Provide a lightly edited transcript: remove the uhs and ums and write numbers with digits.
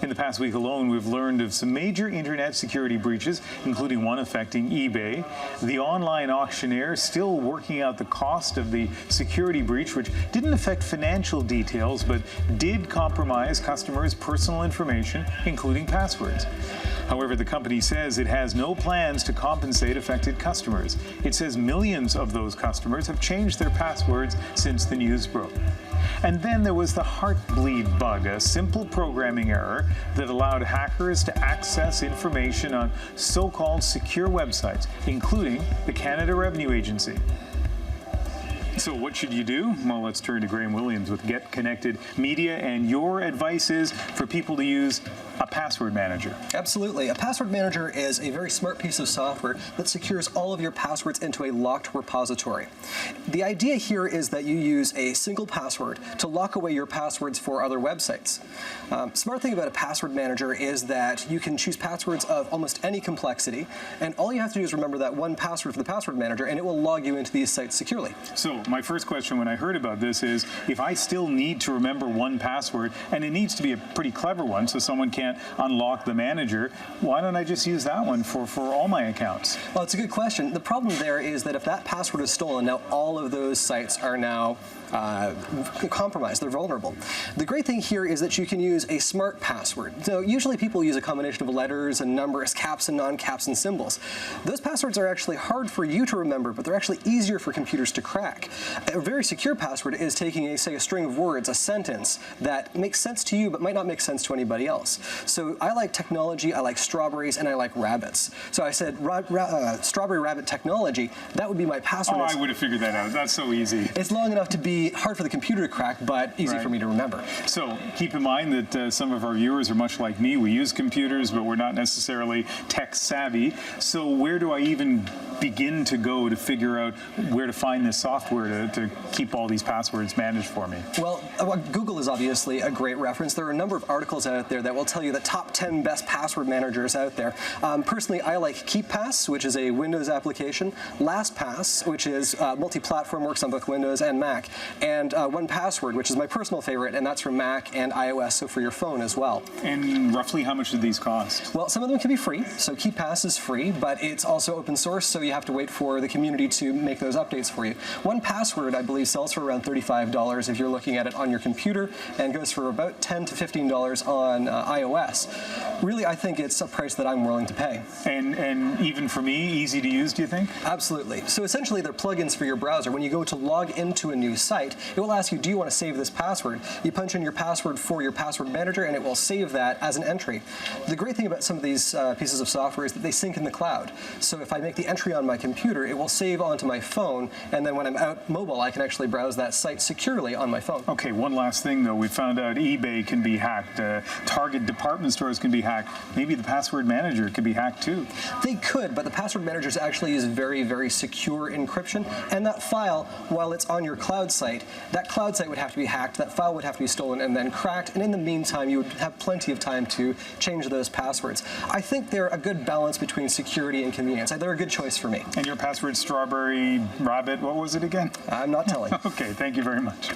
In the past week alone, we've learned of some major internet security breaches, including one affecting eBay. The online auctioneer still working out the cost of the security breach, which didn't affect financial details, but did compromise customers' personal information, including passwords. However, the company says it has no plans to compensate affected customers. It says millions of those customers have changed their passwords since the news broke. And then there was the Heartbleed bug, a simple programming error that allowed hackers to access information on so-called secure websites, including the Canada Revenue Agency. So what should you do? Well, let's turn to Graham Williams with Get Connected Media, and your advice is for people to use a password manager. Absolutely. A password manager is a very smart piece of software that secures all of your passwords into a locked repository. The idea here is that you use a single password to lock away your passwords for other websites. Smart thing about a password manager is that you can choose passwords of almost any complexity, and all you have to do is remember that one password for the password manager, and it will log you into these sites securely. So my first question when I heard about this is, if I still need to remember one password, and it needs to be a pretty clever one so someone can't unlock the manager, why don't I just use that one for all my accounts? Well, it's a good question. The problem there is that if that password is stolen, now all of those sites are now compromised. They're vulnerable. The great thing here is that you can use a smart password. So usually people use a combination of letters and numbers, caps and non-caps and symbols. Those passwords are actually hard for you to remember, but they're actually easier for computers to crack. A very secure password is taking, say, a string of words, a sentence that makes sense to you but might not make sense to anybody else. So I like technology, I like strawberries, and I like rabbits. So I said strawberry rabbit technology, that would be my password. Oh, I would have figured that out. That's so easy. It's long enough to be hard for the computer to crack, but easy for me to remember. So keep in mind that some of our viewers are much like me. We use computers, but we're not necessarily tech savvy. So where do I even begin to go to figure out where to find this software to keep all these passwords managed for me? Well, Google is obviously a great reference. There are a number of articles out there that will tell you the top 10 best password managers out there. Personally, I like KeepPass, which is a Windows application, LastPass, which is multi-platform, works on both Windows and Mac, and 1Password, which is my personal favorite, and that's for Mac and iOS, so for your phone as well. And roughly how much do these cost? Well, some of them can be free, so KeepPass is free, but it's also open source, so you have to wait for the community to make those updates for you. 1Password, I believe, sells for around $35 if you're looking at it on your computer, and goes for about $10 to $15 on iOS. Really, I think it's a price that I'm willing to pay. And even for me, easy to use, do you think? Absolutely. So essentially, they're plugins for your browser. When you go to log into a new site, it will ask you, do you want to save this password? You punch in your password for your password manager, and it will save that as an entry. The great thing about some of these pieces of software is that they sync in the cloud. So if I make the entry on my computer, it will save onto my phone, and then when I'm out mobile, I can actually browse that site securely on my phone. Okay, one last thing, though. We found out eBay can be hacked. Target department stores can be hacked. Maybe the password manager could be hacked, too. They could, but the password managers actually use very, very secure encryption, and that file, while it's on your cloud site, that cloud site would have to be hacked, that file would have to be stolen and then cracked, and in the meantime, you would have plenty of time to change those passwords. I think they're a good balance between security and convenience. They're a good choice for me. And your password, strawberry rabbit, what was it again? I'm not telling. Okay, thank you very much.